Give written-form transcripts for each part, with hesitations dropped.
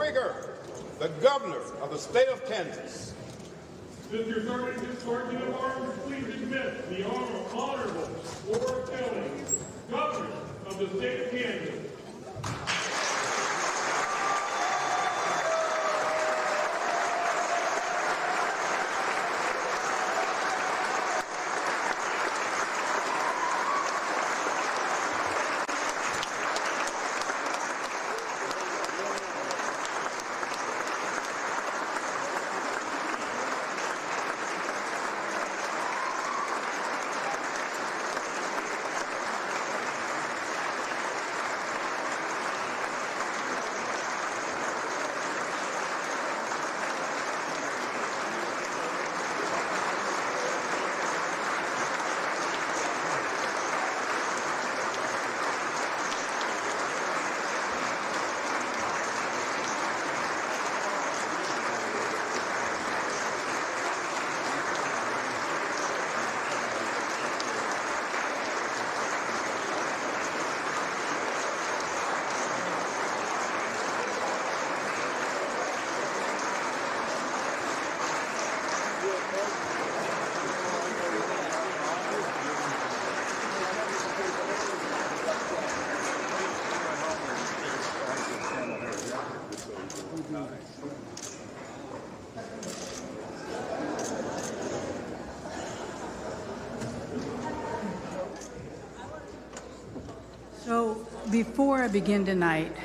Speaker, the Governor of the State of Kansas. Mr. Sergeant of Arms, please admit the Honorable Laura Kelly, Governor of the State of Kansas. So before I begin tonight,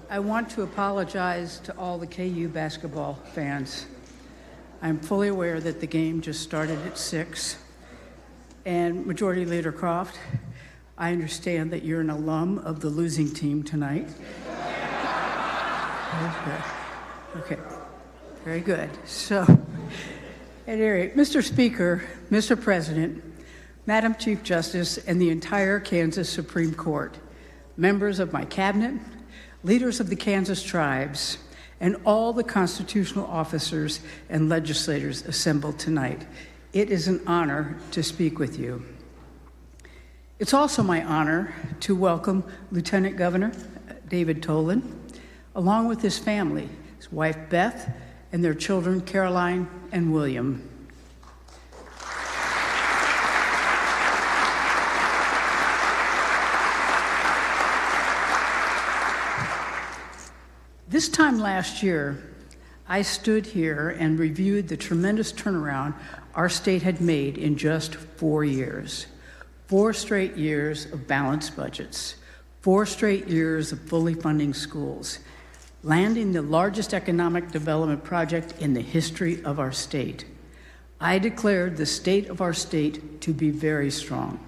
I want to apologize to all the KU basketball fans. I'm fully aware that the game just started at 6, and Majority Leader Croft, I understand that you're an alum of the losing team tonight. Okay, very good. So, at any rate, Mr. Speaker, Mr. President, Madam Chief Justice, and the entire Kansas Supreme Court, members of my cabinet, leaders of the Kansas tribes, and all the constitutional officers and legislators assembled tonight, it is an honor to speak with you. It's also my honor to welcome Lieutenant Governor David Tolan, along with his family, his wife Beth, and their children Caroline and William. This time last year, I stood here and reviewed the tremendous turnaround our state had made in just 4 years. 4 straight years of balanced budgets, 4 straight years of fully funding schools, landing the largest economic development project in the history of our state. I declared the state of our state to be very strong.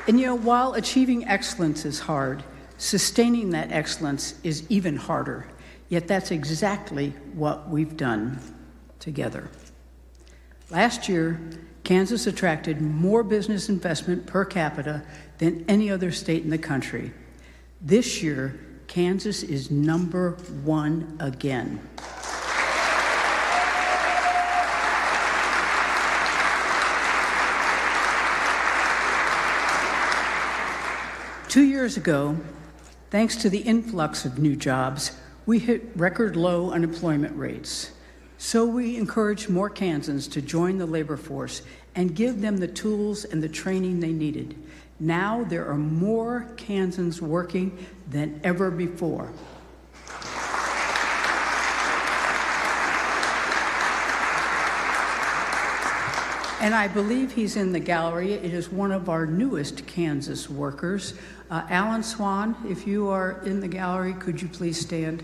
And while achieving excellence is hard, sustaining that excellence is even harder. Yet that's exactly what we've done together. Last year, Kansas attracted more business investment per capita than any other state in the country. This year, Kansas is #1 again. Two years ago, thanks to the influx of new jobs, we hit record low unemployment rates. So we encouraged more Kansans to join the labor force and give them the tools and the training they needed. Now there are more Kansans working than ever before. And I believe he's in the gallery. It is one of our newest Kansas workers. Alan Swan, if you are in the gallery, could you please stand?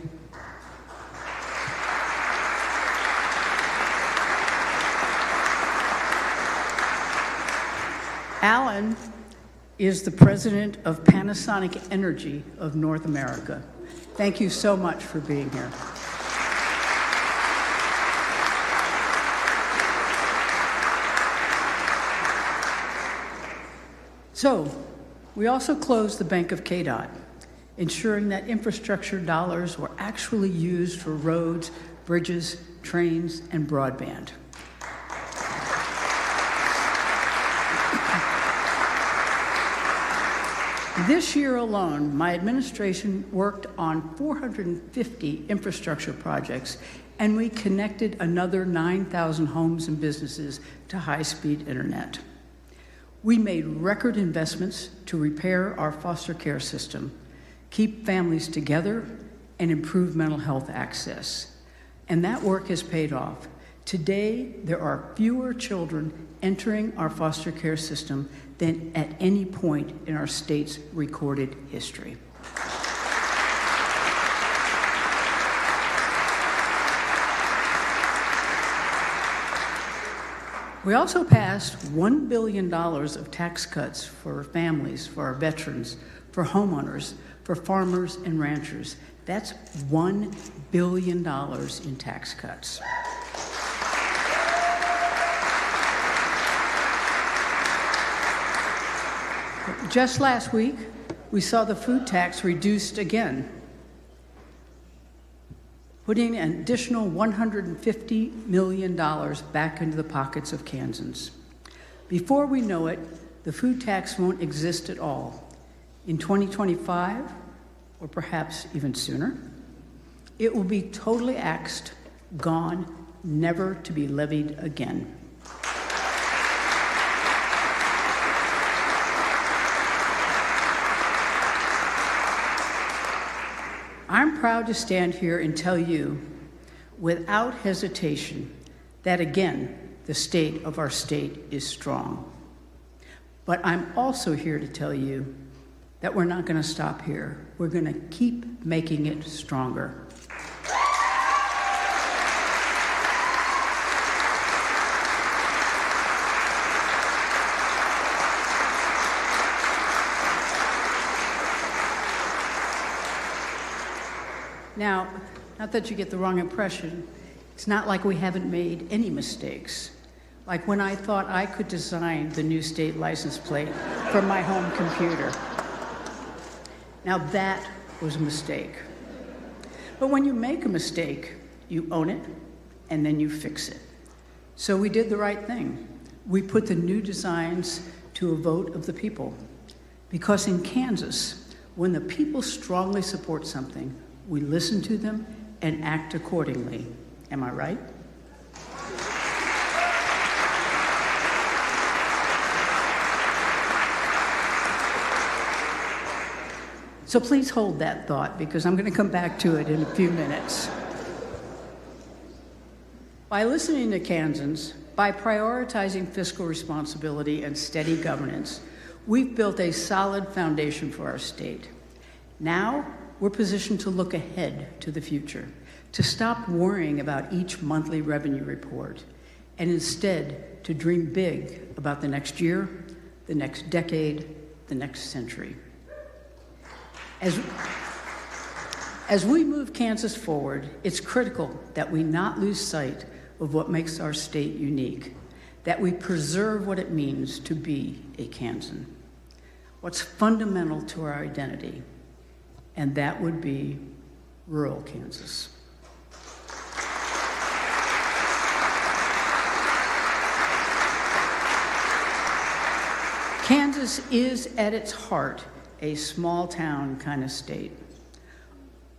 Alan is the president of Panasonic Energy of North America. Thank you so much for being here. So, we also closed the Bank of KDOT, ensuring that infrastructure dollars were actually used for roads, bridges, trains, and broadband. This year alone, my administration worked on 450 infrastructure projects, and we connected another 9,000 homes and businesses to high-speed internet. We made record investments to repair our foster care system, keep families together, and improve mental health access. And that work has paid off. Today, there are fewer children entering our foster care system than at any point in our state's recorded history. We also passed $1 billion of tax cuts for families, for our veterans, for homeowners, for farmers and ranchers. That's $1 billion in tax cuts. Just last week, we saw the food tax reduced again, putting an additional $150 million back into the pockets of Kansans. Before we know it, the food tax won't exist at all. In 2025, or perhaps even sooner, it will be totally axed, gone, never to be levied again. I'm proud to stand here and tell you, without hesitation, that again, the state of our state is strong. But I'm also here to tell you that we're not going to stop here. We're going to keep making it stronger. Now, not that you get the wrong impression, it's not like we haven't made any mistakes. Like when I thought I could design the new state license plate from my home computer. Now that was a mistake. But when you make a mistake, you own it and then you fix it. So we did the right thing. We put the new designs to a vote of the people. Because in Kansas, when the people strongly support something, we listen to them and act accordingly. Am I right? So please hold that thought, because I'm going to come back to it in a few minutes. By listening to Kansans, by prioritizing fiscal responsibility and steady governance, we've built a solid foundation for our state. Now, we're positioned to look ahead to the future, to stop worrying about each monthly revenue report, and instead to dream big about the next year, the next decade, the next century. As we move Kansas forward, it's critical that we not lose sight of what makes our state unique, that we preserve what it means to be a Kansan, what's fundamental to our identity, and that would be rural Kansas. Kansas is, at its heart, a small town kind of state.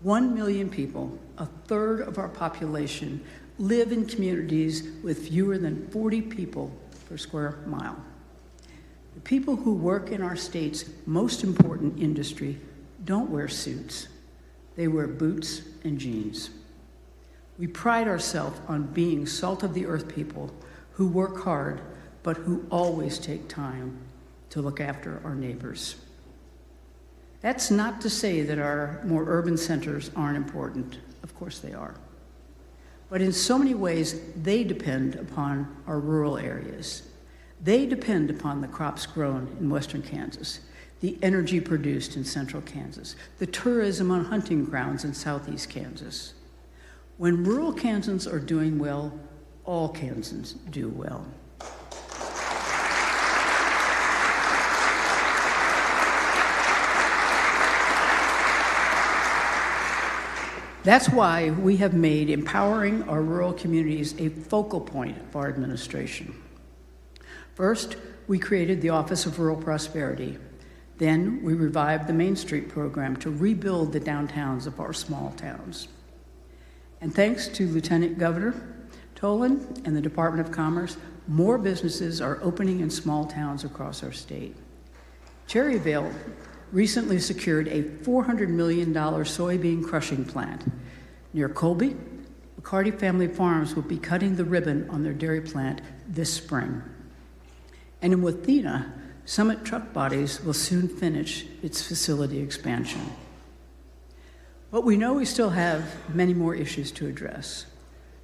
1 million people, a third of our population, live in communities with fewer than 40 people per square mile. The people who work in our state's most important industry don't wear suits. They wear boots and jeans. We pride ourselves on being salt of the earth people who work hard, but who always take time to look after our neighbors. That's not to say that our more urban centers aren't important. Of course they are. But in so many ways, they depend upon our rural areas. They depend upon the crops grown in western Kansas, the energy produced in central Kansas, the tourism on hunting grounds in southeast Kansas. When rural Kansans are doing well, all Kansans do well. That's why we have made empowering our rural communities a focal point of our administration. First, we created the Office of Rural Prosperity. Then we revived the Main Street program to rebuild the downtowns of our small towns. And thanks to Lieutenant Governor Tolan and the Department of Commerce, more businesses are opening in small towns across our state. Cherryvale recently secured a $400 million soybean crushing plant. Near Colby, McCarty Family Farms will be cutting the ribbon on their dairy plant this spring. And in Wathena, Summit Truck Bodies will soon finish its facility expansion. But we know we still have many more issues to address.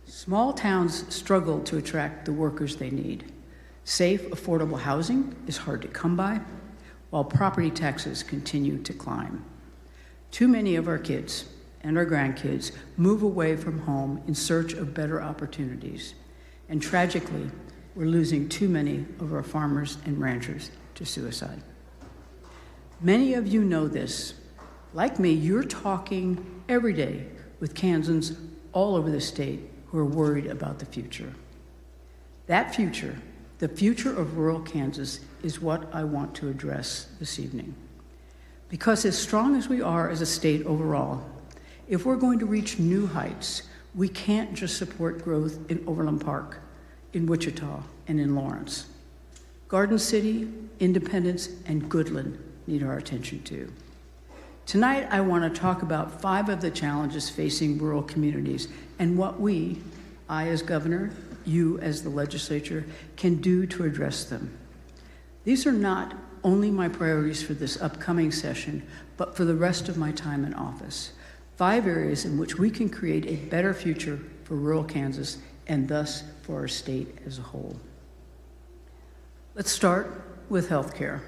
Small towns struggle to attract the workers they need. Safe, affordable housing is hard to come by, while property taxes continue to climb. Too many of our kids and our grandkids move away from home in search of better opportunities. And tragically, we're losing too many of our farmers and ranchers to suicide. Many of you know this. Like me, you're talking every day with Kansans all over the state who are worried about the future. That future, the future of rural Kansas, is what I want to address this evening. Because as strong as we are as a state overall, if we're going to reach new heights, we can't just support growth in Overland Park, in Wichita, and in Lawrence. Garden City, Independence, and Goodland need our attention too. Tonight, I want to talk about 5 of the challenges facing rural communities and what we, I as governor, you as the legislature, can do to address them. These are not only my priorities for this upcoming session, but for the rest of my time in office. 5 areas in which we can create a better future for rural Kansas and thus for our state as a whole. Let's start with healthcare.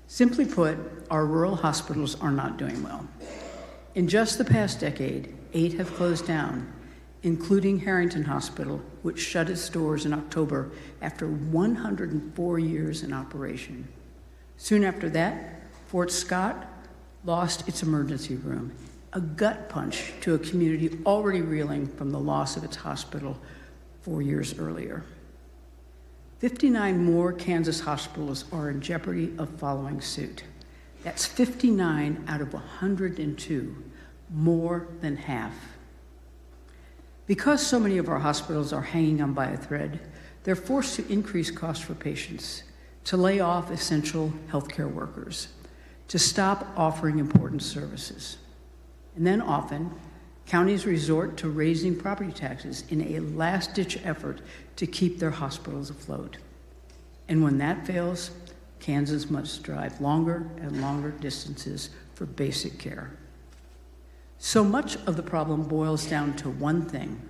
Simply put, our rural hospitals are not doing well. In just the past decade, 8 have closed down, including Harrington Hospital, which shut its doors in October after 104 years in operation. Soon after that, Fort Scott lost its emergency room, a gut punch to a community already reeling from the loss of its hospital 4 years earlier. 59 more Kansas hospitals are in jeopardy of following suit. That's 59 out of 102, more than half. Because so many of our hospitals are hanging on by a thread, they're forced to increase costs for patients, to lay off essential healthcare workers, to stop offering important services. And then often, counties resort to raising property taxes in a last-ditch effort to keep their hospitals afloat. And when that fails, Kansans must drive longer and longer distances for basic care. So much of the problem boils down to one thing.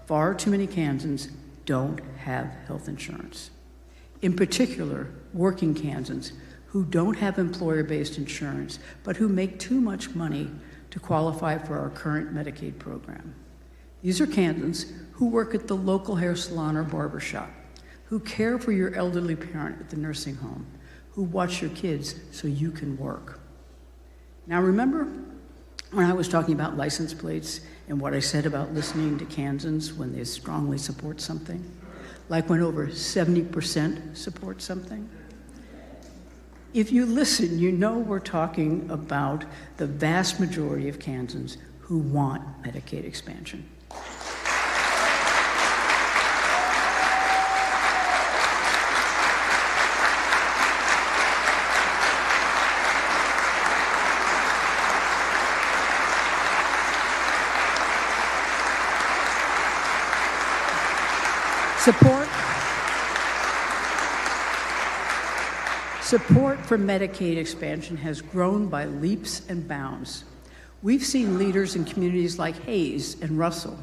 Far too many Kansans don't have health insurance. In particular, working Kansans who don't have employer-based insurance, but who make too much money to qualify for our current Medicaid program. These are Kansans who work at the local hair salon or barber shop, who care for your elderly parent at the nursing home, who watch your kids so you can work. Now remember when I was talking about license plates and what I said about listening to Kansans when they strongly support something? Like when over 70% support something? If you listen, you know we're talking about the vast majority of Kansans who want Medicaid expansion. Support for Medicaid expansion has grown by leaps and bounds. We've seen leaders in communities like Hayes and Russell,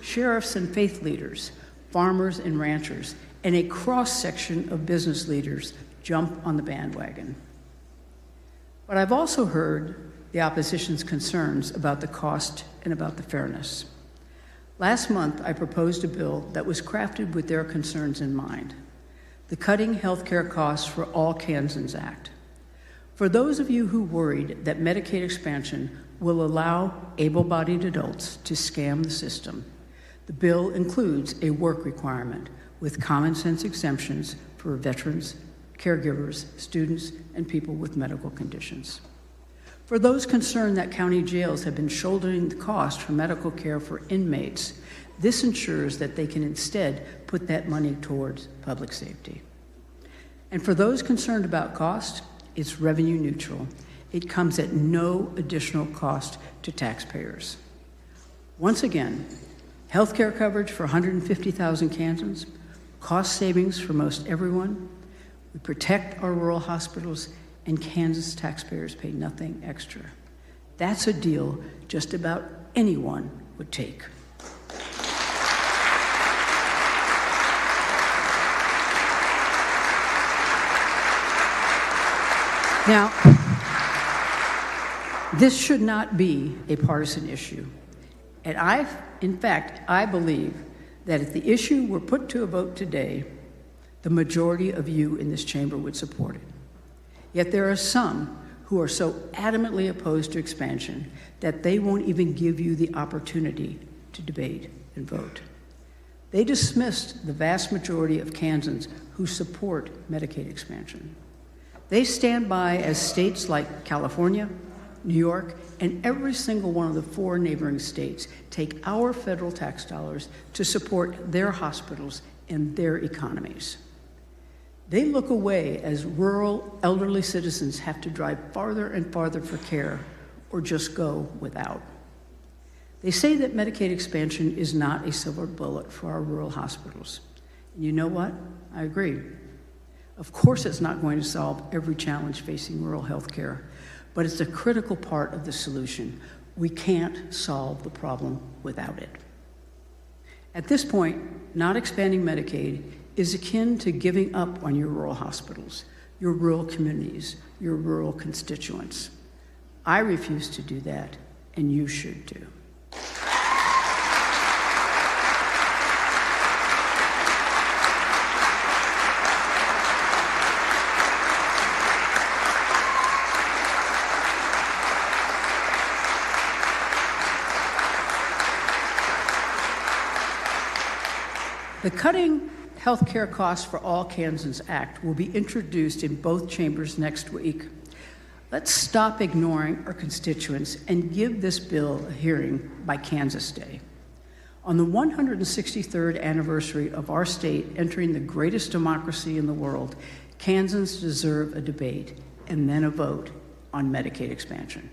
sheriffs and faith leaders, farmers and ranchers, and a cross-section of business leaders jump on the bandwagon. But I've also heard the opposition's concerns about the cost and about the fairness. Last month, I proposed a bill that was crafted with their concerns in mind, the Cutting Healthcare Costs for All Kansans Act. For those of you who worried that Medicaid expansion will allow able-bodied adults to scam the system, the bill includes a work requirement with common sense exemptions for veterans, caregivers, students, and people with medical conditions. For those concerned that county jails have been shouldering the cost for medical care for inmates, this ensures that they can instead put that money towards public safety. And for those concerned about cost, it's revenue neutral. It comes at no additional cost to taxpayers. Once again, health care coverage for 150,000 Kansans, cost savings for most everyone, we protect our rural hospitals, and Kansas taxpayers pay nothing extra. That's a deal just about anyone would take. Now, this should not be a partisan issue. And in fact, I believe that if the issue were put to a vote today, the majority of you in this chamber would support it. Yet there are some who are so adamantly opposed to expansion that they won't even give you the opportunity to debate and vote. They dismissed the vast majority of Kansans who support Medicaid expansion. They stand by as states like California, New York, and every single one of the 4 neighboring states take our federal tax dollars to support their hospitals and their economies. They look away as rural elderly citizens have to drive farther and farther for care or just go without. They say that Medicaid expansion is not a silver bullet for our rural hospitals. And you know what? I agree. Of course it's not going to solve every challenge facing rural health care, but it's a critical part of the solution. We can't solve the problem without it. At this point, not expanding Medicaid is akin to giving up on your rural hospitals, your rural communities, your rural constituents. I refuse to do that, and you should too. The Cutting Healthcare Costs for All Kansans Act will be introduced in both chambers next week. Let's stop ignoring our constituents and give this bill a hearing by Kansas Day. On the 163rd anniversary of our state entering the greatest democracy in the world, Kansans deserve a debate and then a vote on Medicaid expansion.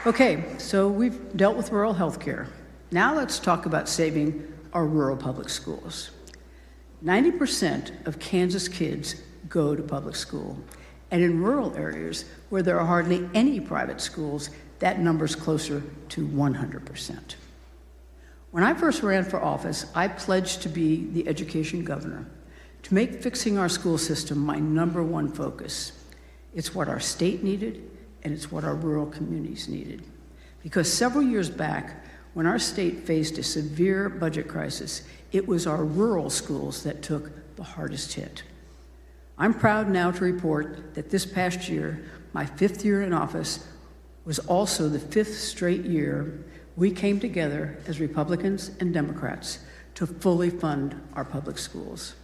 Okay, so we've dealt with rural health care. Now let's talk about saving our rural public schools. 90% of Kansas kids go to public school, and in rural areas where there are hardly any private schools, that number's closer to 100%. When I first ran for office, I pledged to be the education governor, to make fixing our school system my #1 focus. It's what our state needed, and it's what our rural communities needed. Because several years back, when our state faced a severe budget crisis, it was our rural schools that took the hardest hit. I'm proud now to report that this past year, my 5th year in office, was also the 5th straight year we came together as Republicans and Democrats to fully fund our public schools.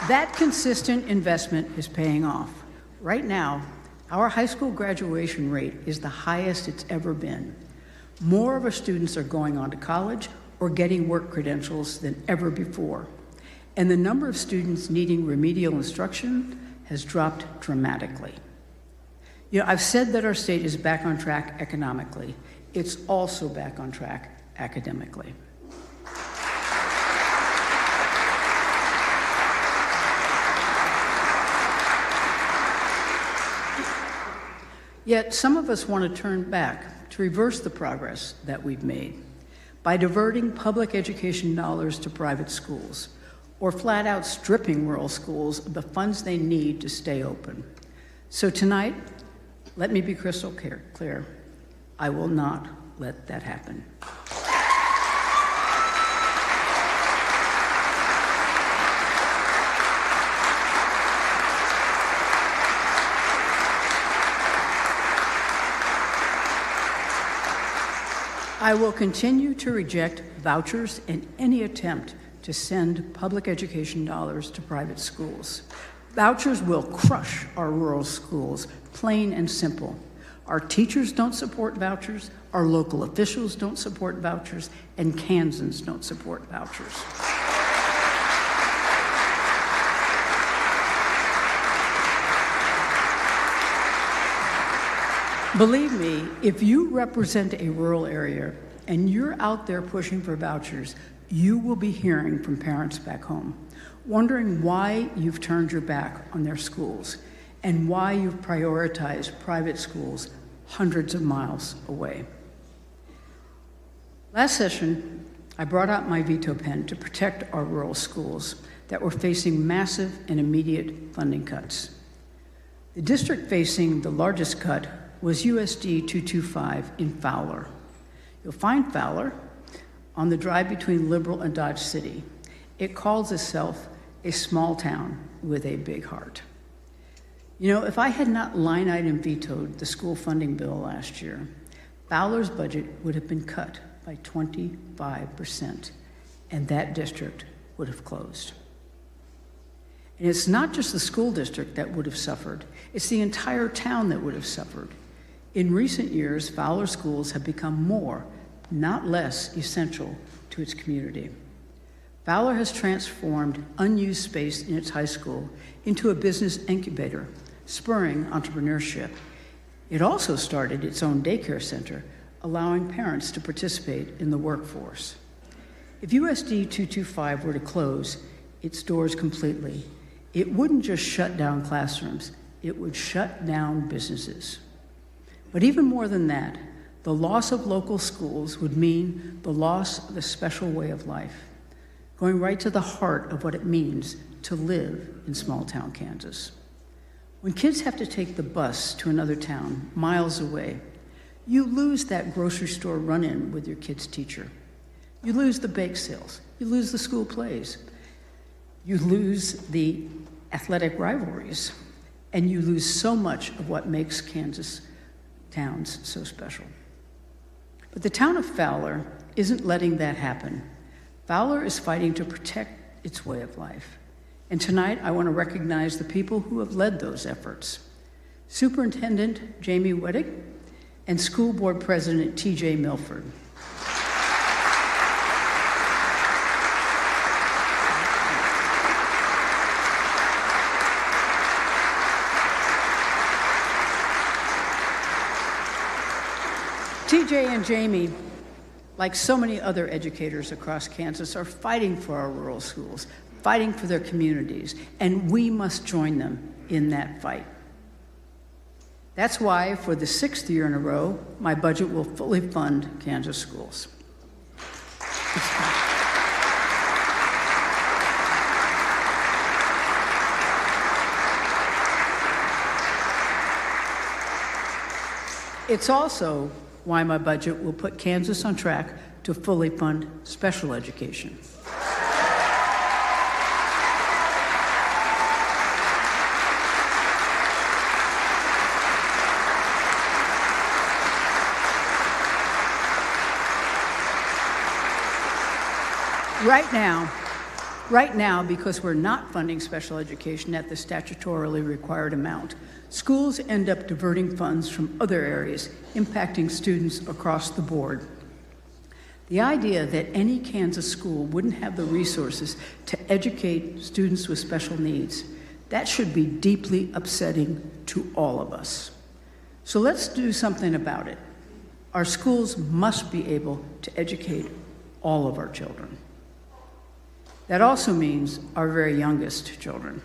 That consistent investment is paying off. Right now, our high school graduation rate is the highest it's ever been. More of our students are going on to college or getting work credentials than ever before. And the number of students needing remedial instruction has dropped dramatically. You know, I've said that our state is back on track economically. It's also back on track academically. Yet some of us want to turn back to reverse the progress that we've made by diverting public education dollars to private schools or flat out stripping rural schools of the funds they need to stay open. So tonight, let me be crystal clear. I will not let that happen. I will continue to reject vouchers and any attempt to send public education dollars to private schools. Vouchers will crush our rural schools, plain and simple. Our teachers don't support vouchers, our local officials don't support vouchers, and Kansans don't support vouchers. Believe me, if you represent a rural area and you're out there pushing for vouchers, you will be hearing from parents back home, wondering why you've turned your back on their schools and why you've prioritized private schools hundreds of miles away. Last session, I brought out my veto pen to protect our rural schools that were facing massive and immediate funding cuts. The district facing the largest cut was USD 225 in Fowler. You'll find Fowler on the drive between Liberal and Dodge City. It calls itself a small town with a big heart. You know, if I had not line item vetoed the school funding bill last year, Fowler's budget would have been cut by 25%, and that district would have closed. And it's not just the school district that would have suffered, it's the entire town that would have suffered. In recent years, Fowler schools have become more, not less, essential to its community. Fowler has transformed unused space in its high school into a business incubator, spurring entrepreneurship. It also started its own daycare center, allowing parents to participate in the workforce. If USD 225 were to close its doors completely, it wouldn't just shut down classrooms, it would shut down businesses. But even more than that, the loss of local schools would mean the loss of a special way of life, going right to the heart of what it means to live in small-town Kansas. When kids have to take the bus to another town miles away, you lose that grocery store run-in with your kid's teacher. You lose the bake sales. You lose the school plays. You lose the athletic rivalries. And you lose so much of what makes Kansas towns so special. But the town of Fowler isn't letting that happen. Fowler is fighting to protect its way of life. And tonight, I want to recognize the people who have led those efforts. Superintendent Jamie Weddick and School Board President T.J. Milford. TJ and Jamie, like so many other educators across Kansas, are fighting for our rural schools, fighting for their communities, and we must join them in that fight. That's why, for the 6th year in a row, my budget will fully fund Kansas schools. It's also why my budget will put Kansas on track to fully fund special education. Right now, because we're not funding special education at the statutorily required amount, schools end up diverting funds from other areas, impacting students across the board. The idea that any Kansas school wouldn't have the resources to educate students with special needs, that should be deeply upsetting to all of us. So let's do something about it. Our schools must be able to educate all of our children. That also means our very youngest children.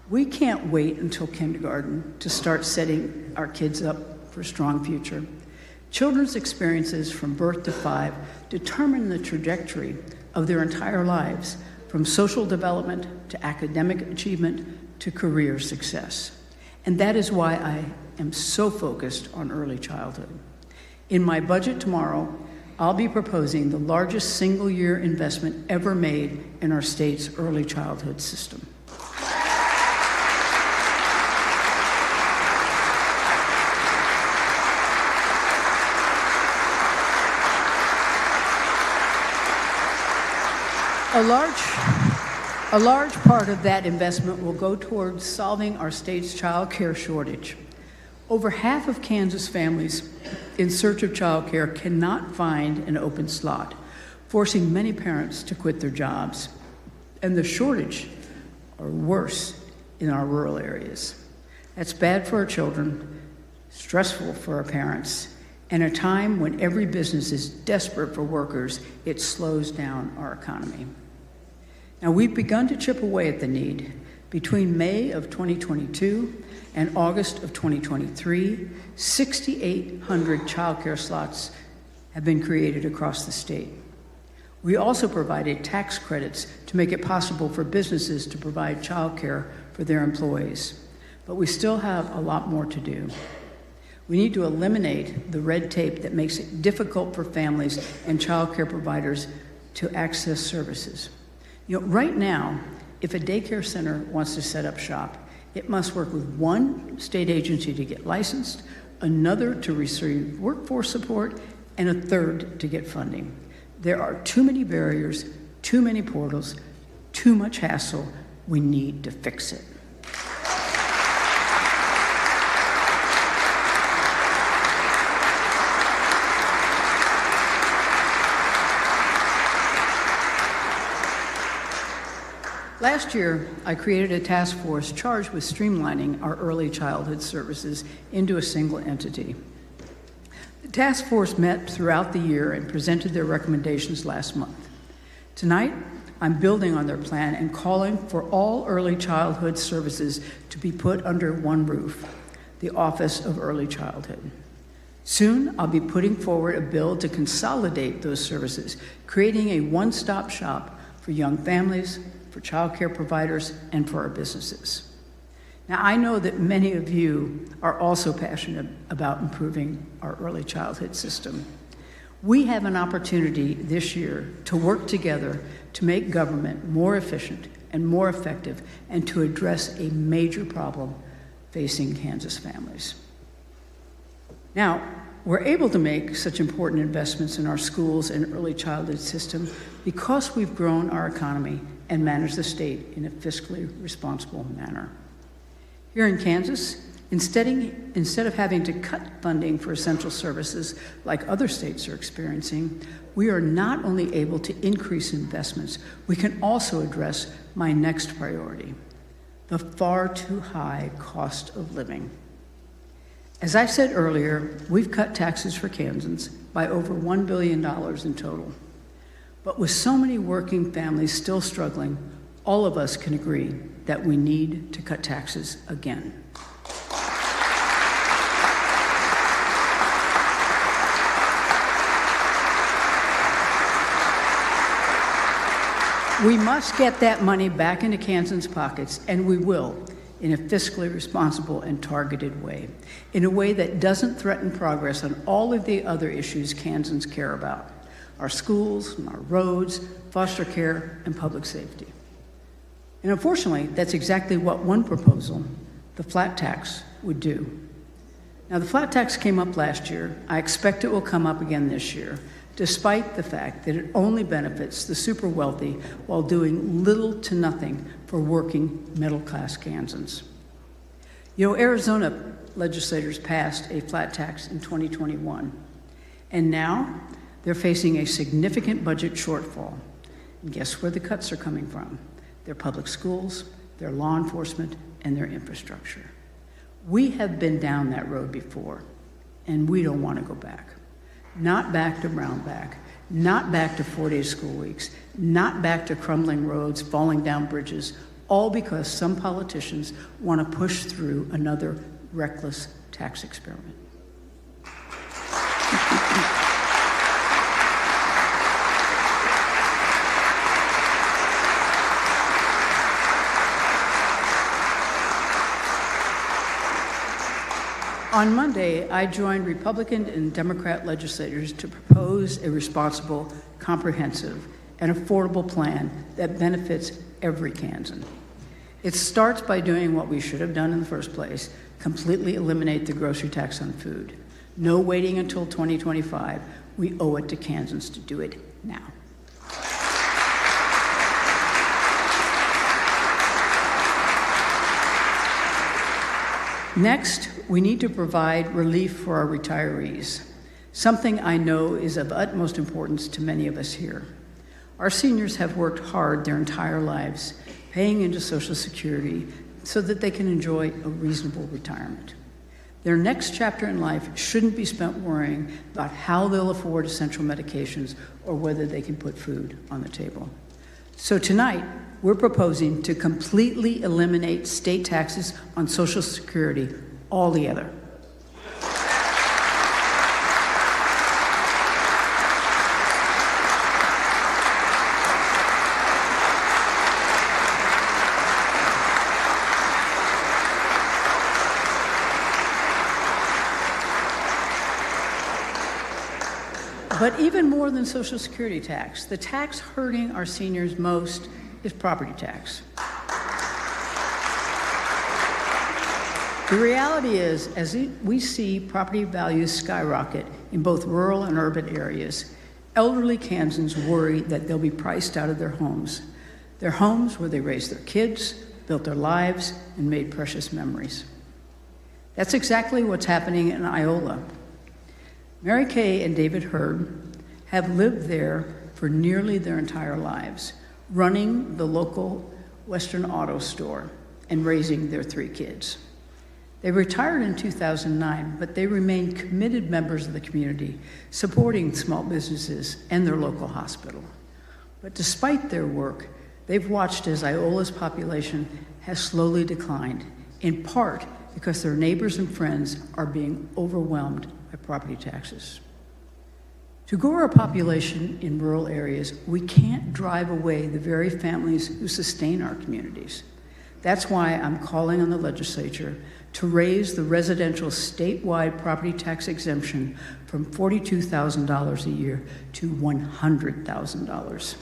We can't wait until kindergarten to start setting our kids up for a strong future. Children's experiences from birth to 5 determine the trajectory of their entire lives, from social development to academic achievement to career success. And that is why I am so focused on early childhood. In my budget tomorrow, I'll be proposing the largest single-year investment ever made in our state's early childhood system. A large part of that investment will go towards solving our state's child care shortage. Over half of Kansas families in search of child care cannot find an open slot, forcing many parents to quit their jobs. And the shortage are worse in our rural areas. That's bad for our children, stressful for our parents, and a time when every business is desperate for workers, it slows down our economy. Now, we've begun to chip away at the need. Between May of 2022 and August of 2023, 6,800 child care slots have been created across the state. We also provided tax credits to make it possible for businesses to provide child care for their employees. But we still have a lot more to do. We need to eliminate the red tape that makes it difficult for families and child care providers to access services. Right now, if a daycare center wants to set up shop, it must work with one state agency to get licensed, another to receive workforce support, and a third to get funding. There are too many barriers, too many portals, too much hassle. We need to fix it. Last year, I created a task force charged with streamlining our early childhood services into a single entity. The task force met throughout the year and presented their recommendations last month. Tonight, I'm building on their plan and calling for all early childhood services to be put under one roof, the Office of Early Childhood. Soon, I'll be putting forward a bill to consolidate those services, creating a one-stop shop for young families, for child care providers, and for our businesses. Now, I know that many of you are also passionate about improving our early childhood system. We have an opportunity this year to work together to make government more efficient and more effective and to address a major problem facing Kansas families. Now, we're able to make such important investments in our schools and early childhood system because we've grown our economy and managed the state in a fiscally responsible manner. Here in Kansas, instead of having to cut funding for essential services like other states are experiencing, we are not only able to increase investments, we can also address my next priority, the far too high cost of living. As I said earlier, we've cut taxes for Kansans by over $1 billion in total. But with so many working families still struggling, all of us can agree that we need to cut taxes again. We must get that money back into Kansans' pockets, and we will, in a fiscally responsible and targeted way, in a way that doesn't threaten progress on all of the other issues Kansans care about: our schools, and our roads, foster care, and public safety. And unfortunately, that's exactly what one proposal, the flat tax, would do. Now, the flat tax came up last year. I expect it will come up again this year, despite the fact that it only benefits the super wealthy while doing little to nothing for working middle-class Kansans. Arizona legislators passed a flat tax in 2021, and now they're facing a significant budget shortfall. And guess where the cuts are coming from? Their public schools, their law enforcement, and their infrastructure. We have been down that road before, and we don't want to go back. Not back to Brownback, not back to 4-day school weeks, not back to crumbling roads, falling down bridges, all because some politicians want to push through another reckless tax experiment. On Monday, I joined Republican and Democrat legislators to propose a responsible, comprehensive, and affordable plan that benefits every Kansan. It starts by doing what we should have done in the first place: completely eliminate the grocery tax on food. No waiting until 2025. We owe it to Kansans to do it now. Next, we need to provide relief for our retirees, something I know is of utmost importance to many of us here. Our seniors have worked hard their entire lives, paying into Social Security so that they can enjoy a reasonable retirement. Their next chapter in life shouldn't be spent worrying about how they'll afford essential medications or whether they can put food on the table. So tonight, we're proposing to completely eliminate state taxes on Social Security altogether. But even more than Social Security tax, the tax hurting our seniors most is property tax. The reality is, as we see property values skyrocket in both rural and urban areas, elderly Kansans worry that they'll be priced out of their homes where they raised their kids, built their lives, and made precious memories. That's exactly what's happening in Iola. Mary Kay and David Hurd have lived there for nearly their entire lives, running the local Western auto store and raising their 3 kids. They retired in 2009, but they remain committed members of the community, supporting small businesses and their local hospital. But despite their work, they've watched as Iola's population has slowly declined, in part because their neighbors and friends are being overwhelmed by property taxes. To grow our population in rural areas, we can't drive away the very families who sustain our communities. That's why I'm calling on the legislature to raise the residential statewide property tax exemption from $42,000 a year to $100,000.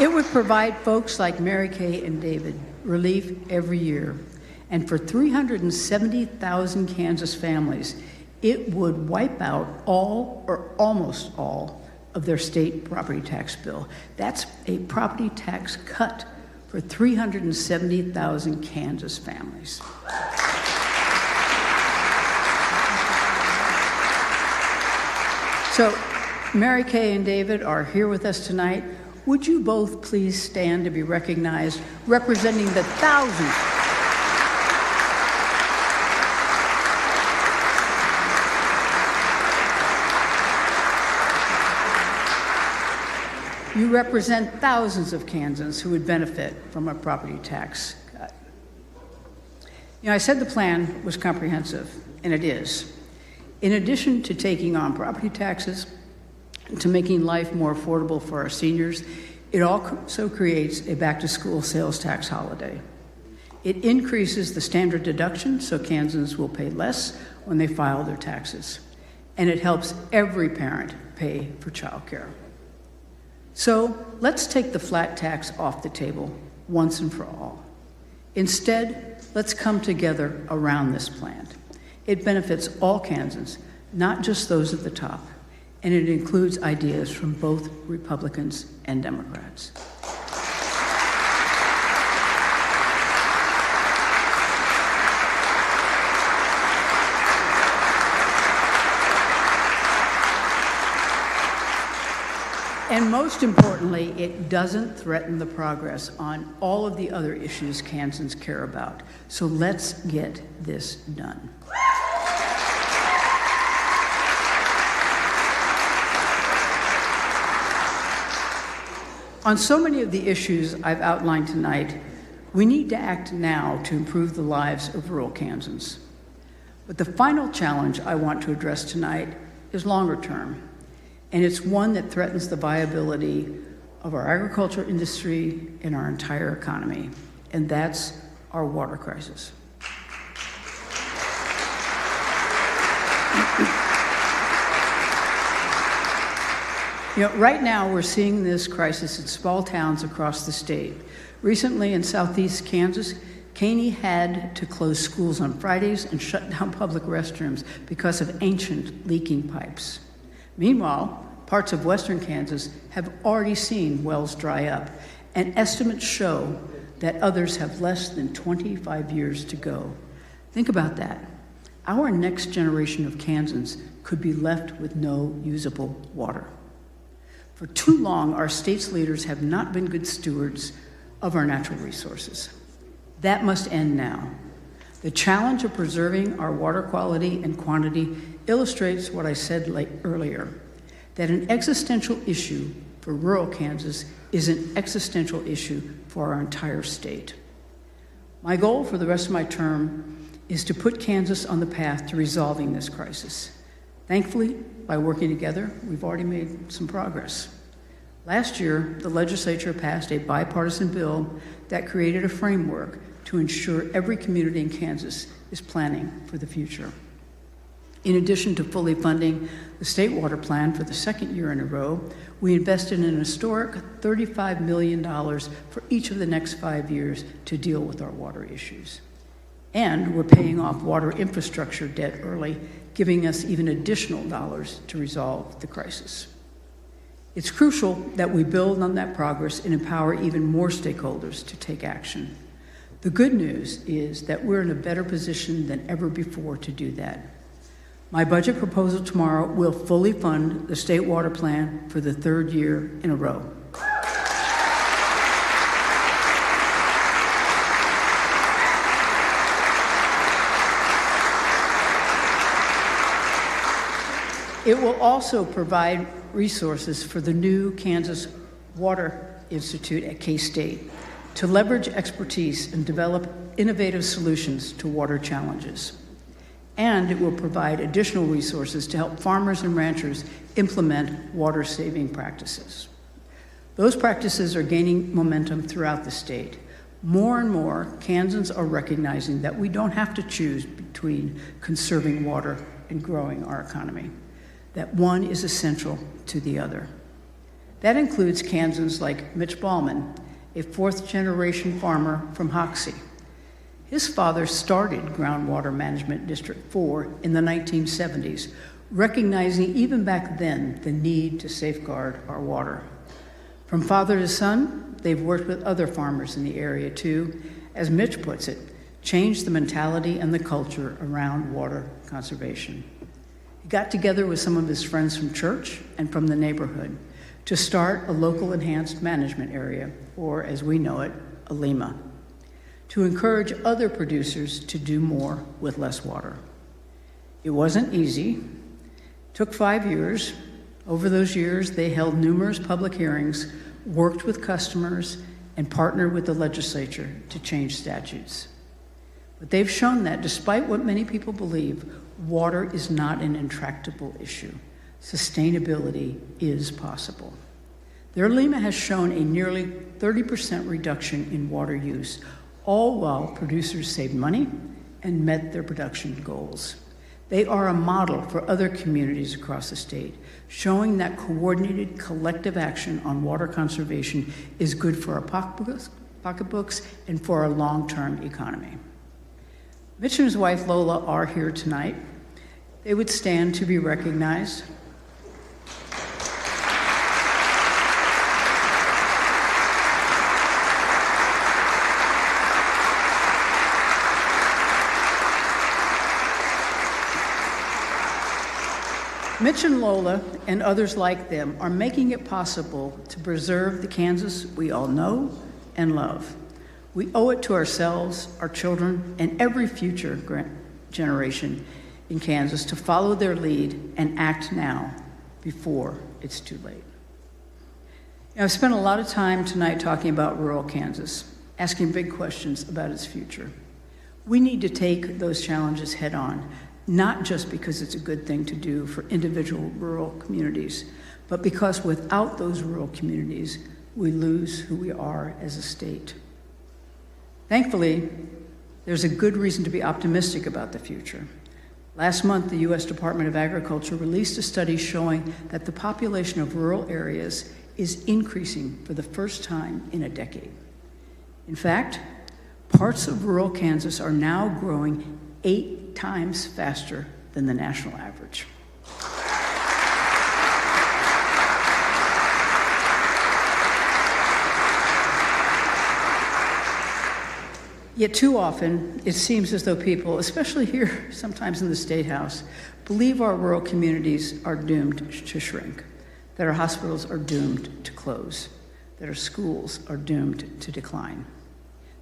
It would provide folks like Mary Kay and David relief every year. And for 370,000 Kansas families, it would wipe out all or almost all of their state property tax bill. That's a property tax cut for 370,000 Kansas families. So, Mary Kay and David are here with us tonight. Would you both please stand to be recognized, representing the thousands you represent thousands of Kansans who would benefit from a property tax cut. I said the plan was comprehensive, and it is. In addition to taking on property taxes, to making life more affordable for our seniors, it also creates a back-to-school sales tax holiday. It increases the standard deduction so Kansans will pay less when they file their taxes. And it helps every parent pay for childcare. So let's take the flat tax off the table once and for all. Instead, let's come together around this plan. It benefits all Kansans, not just those at the top. And it includes ideas from both Republicans and Democrats. And most importantly, it doesn't threaten the progress on all of the other issues Kansans care about. So let's get this done. On so many of the issues I've outlined tonight, we need to act now to improve the lives of rural Kansans. But the final challenge I want to address tonight is longer term, and it's one that threatens the viability of our agriculture industry and our entire economy, and that's our water crisis. Right now we're seeing this crisis in small towns across the state. Recently in southeast Kansas, Caney had to close schools on Fridays and shut down public restrooms because of ancient leaking pipes. Meanwhile, parts of western Kansas have already seen wells dry up, and estimates show that others have less than 25 years to go. Think about that. Our next generation of Kansans could be left with no usable water. For too long, our state's leaders have not been good stewards of our natural resources. That must end now. The challenge of preserving our water quality and quantity illustrates what I said earlier, that an existential issue for rural Kansas is an existential issue for our entire state. My goal for the rest of my term is to put Kansas on the path to resolving this crisis. Thankfully, by working together, we've already made some progress. Last year, the legislature passed a bipartisan bill that created a framework to ensure every community in Kansas is planning for the future. In addition to fully funding the state water plan for the second year in a row, we invested in an historic $35 million for each of the next 5 years to deal with our water issues. And we're paying off water infrastructure debt early, giving us even additional dollars to resolve the crisis. It's crucial that we build on that progress and empower even more stakeholders to take action. The good news is that we're in a better position than ever before to do that. My budget proposal tomorrow will fully fund the state water plan for the third year in a row. It will also provide resources for the new Kansas Water Institute at K-State to leverage expertise and develop innovative solutions to water challenges. And it will provide additional resources to help farmers and ranchers implement water-saving practices. Those practices are gaining momentum throughout the state. More and more, Kansans are recognizing that we don't have to choose between conserving water and growing our economy, that one is essential to the other. That includes Kansans like Mitch Ballman, a fourth-generation farmer from Hoxie. His father started Groundwater Management District 4 in the 1970s, recognizing even back then the need to safeguard our water. From father to son, they've worked with other farmers in the area to, as Mitch puts it, change the mentality and the culture around water conservation. He got together with some of his friends from church and from the neighborhood to start a local enhanced management area, or as we know it, a LEMA, to encourage other producers to do more with less water. It wasn't easy. It took 5 years. Over those years, they held numerous public hearings, worked with customers, and partnered with the legislature to change statutes. But they've shown that despite what many people believe, water is not an intractable issue. Sustainability is possible. Their LEMA has shown a nearly 30% reduction in water use, all while producers saved money and met their production goals. They are a model for other communities across the state, showing that coordinated collective action on water conservation is good for our pocketbooks and for our long-term economy. Mitch and his wife Lola are here tonight. They would stand to be recognized. Mitch and Lola and others like them are making it possible to preserve the Kansas we all know and love. We owe it to ourselves, our children, and every future generation in Kansas to follow their lead and act now before it's too late. I've spent a lot of time tonight talking about rural Kansas, asking big questions about its future. We need to take those challenges head on, not just because it's a good thing to do for individual rural communities, but because without those rural communities, we lose who we are as a state. Thankfully, there's a good reason to be optimistic about the future. Last month, the U.S. Department of Agriculture released a study showing that the population of rural areas is increasing for the first time in a decade. In fact, Parts of rural Kansas are now growing 8 times faster than the national average. Yet too often, it seems as though people, especially here sometimes in the State House, believe our rural communities are doomed to shrink, that our hospitals are doomed to close, that our schools are doomed to decline,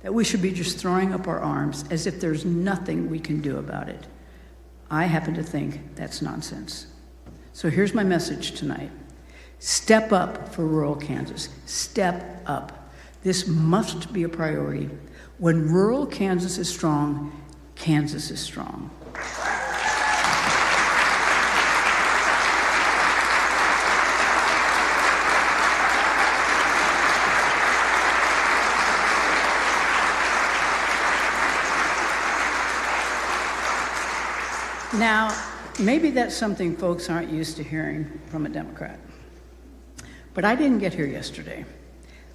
that we should be just throwing up our arms as if there's nothing we can do about it. I happen to think that's nonsense. So here's my message tonight. Step up for rural Kansas. Step up. This must be a priority. When rural Kansas is strong, Kansas is strong. Now, maybe that's something folks aren't used to hearing from a Democrat. But I didn't get here yesterday.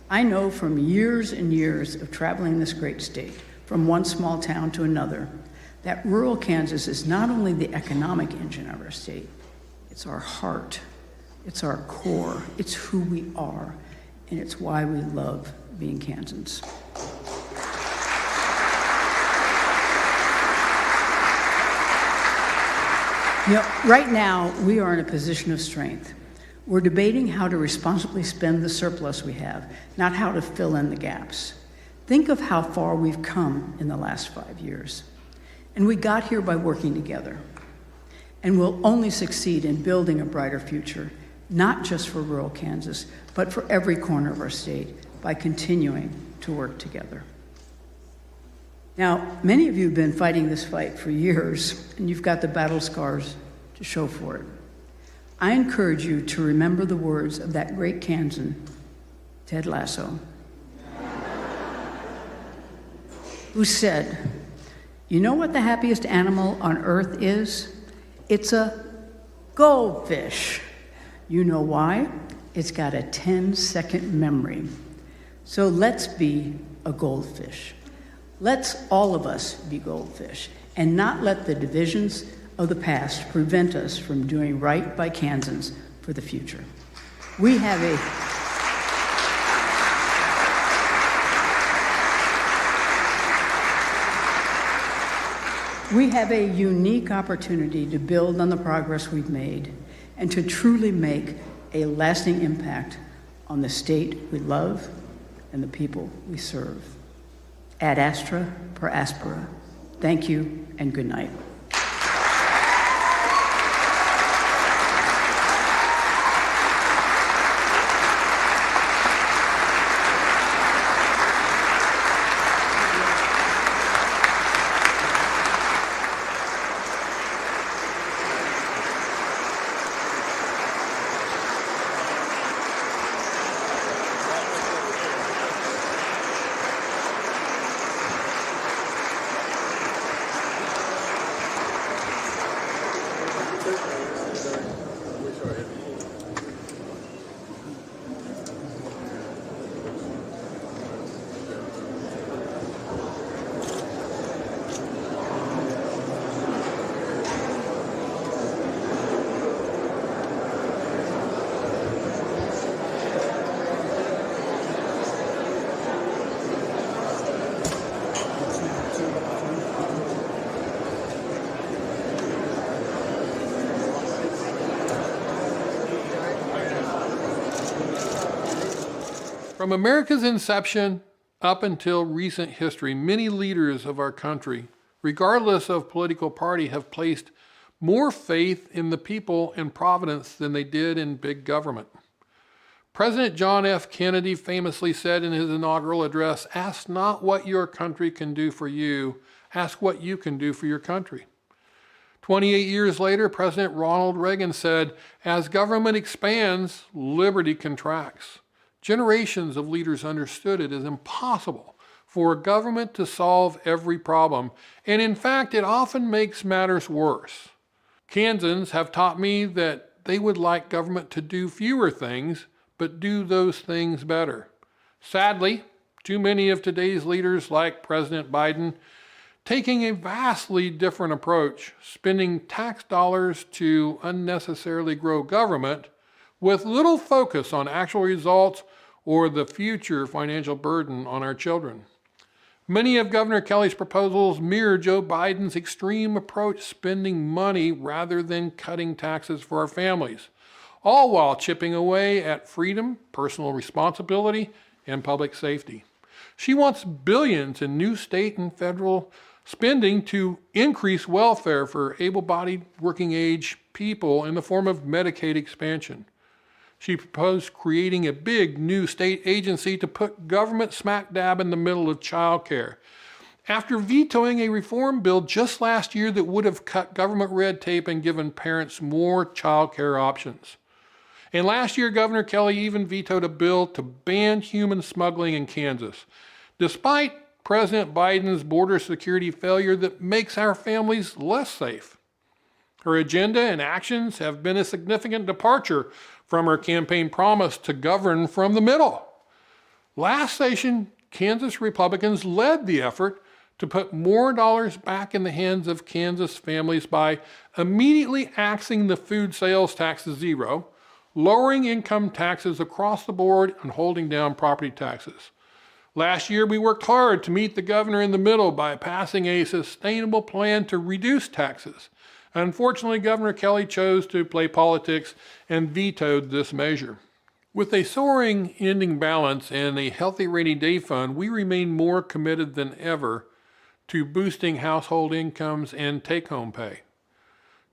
I know from years and years of traveling this great state, from one small town to another, that rural Kansas is not only the economic engine of our state, it's our heart, it's our core, it's who we are, and it's why we love being Kansans. You know, right now, we are in a position of strength. We're debating how to responsibly spend the surplus we have, not how to fill in the gaps. Think of how far we've come in the last 5 years. And we got here by working together. And we'll only succeed in building a brighter future, not just for rural Kansas, but for every corner of our state, by continuing to work together. Now, many of you have been fighting this fight for years, and you've got the battle scars to show for it. I encourage you to remember the words of that great Kansan, Ted Lasso, who said, "You know what the happiest animal on earth is? It's a goldfish. You know why? It's got a 10-second memory. So let's be a goldfish. Let's all of us be goldfish and not let the divisions of the past prevent us from doing right by Kansans for the future." We have a unique opportunity to build on the progress we've made and to truly make a lasting impact on the state we love and the people we serve. Ad astra per aspera. Thank you and good night. From America's inception up until recent history, many leaders of our country, regardless of political party, have placed more faith in the people and providence than they did in big government. President John F. Kennedy famously said in his inaugural address, "Ask not what your country can do for you, ask what you can do for your country." 28 years later, President Ronald Reagan said, "As government expands, liberty contracts." Generations of leaders understood it as impossible for a government to solve every problem, and in fact, it often makes matters worse. Kansans have taught me that they would like government to do fewer things, but do those things better. Sadly, Too many of today's leaders, like President Biden, taking a vastly different approach, spending tax dollars to unnecessarily grow government with little focus on actual results or the future financial burden on our children. Many of Governor Kelly's proposals mirror Joe Biden's extreme approach, spending money rather than cutting taxes for our families, all while chipping away at freedom, personal responsibility, and public safety. She wants billions in new state and federal spending to increase welfare for able-bodied working-age people in the form of Medicaid expansion. She proposed creating a big new state agency to put government smack dab in the middle of child care, after vetoing a reform bill just last year that would have cut government red tape and given parents more child care options. And last year, Governor Kelly even vetoed a bill to ban human smuggling in Kansas, despite President Biden's border security failure that makes our families less safe. Her agenda and actions have been a significant departure from her campaign promise to govern from the middle. Last session, Kansas Republicans led the effort to put more dollars back in the hands of Kansas families by immediately axing the food sales tax to zero, lowering income taxes across the board, and holding down property taxes. Last year, we worked hard to meet the governor in the middle by passing a sustainable plan to reduce taxes. Unfortunately, Governor Kelly chose to play politics and vetoed this measure. With a soaring ending balance and a healthy rainy day fund, we remain more committed than ever to boosting household incomes and take-home pay.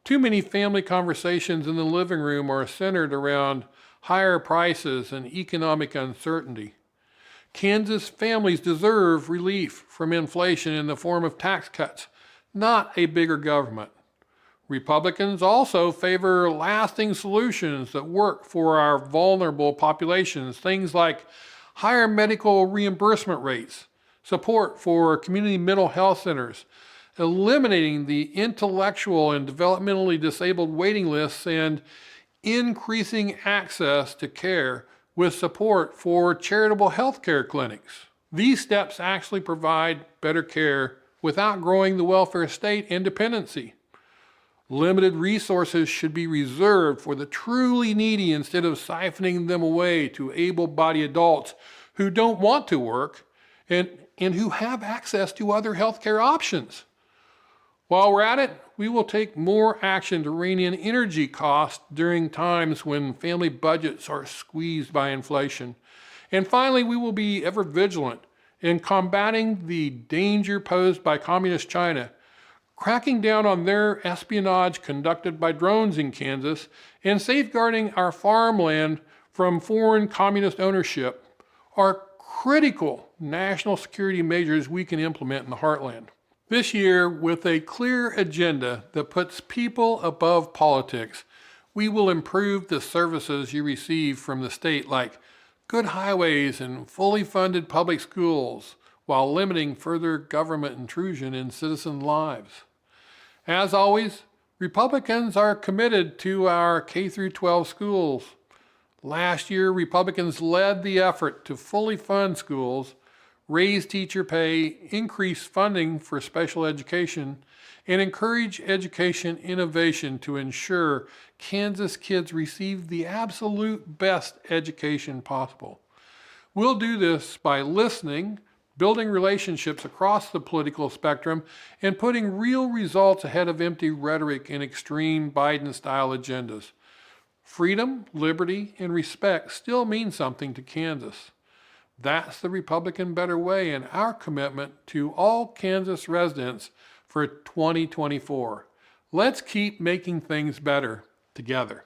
Too many family conversations in the living room are centered around higher prices and economic uncertainty. Kansas families deserve relief from inflation in the form of tax cuts, not a bigger government. Republicans also favor lasting solutions that work for our vulnerable populations, things like higher medical reimbursement rates, support for community mental health centers, eliminating the intellectual and developmentally disabled waiting lists, and increasing access to care with support for charitable health care clinics. These steps actually provide better care without growing the welfare state and dependency. Limited resources should be reserved for the truly needy instead of siphoning them away to able-bodied adults who don't want to work and who have access to other healthcare options. While we're at it, we will take more action to rein in energy costs during times when family budgets are squeezed by inflation. And finally, we will be ever vigilant in combating the danger posed by Communist China, cracking down on their espionage conducted by drones in Kansas, and safeguarding our farmland from foreign communist ownership are critical national security measures we can implement in the heartland. This year, with a clear agenda that puts people above politics, we will improve the services you receive from the state, like good highways and fully funded public schools, while limiting further government intrusion in citizen lives. As always, Republicans are committed to our K-12 schools. Last year, Republicans led the effort to fully fund schools, raise teacher pay, increase funding for special education, and encourage education innovation to ensure Kansas kids receive the absolute best education possible. We'll do this by listening, building relationships across the political spectrum, and putting real results ahead of empty rhetoric and extreme Biden-style agendas. Freedom, liberty, and respect still mean something to Kansas. That's the Republican Better Way and our commitment to all Kansas residents for 2024. Let's keep making things better together.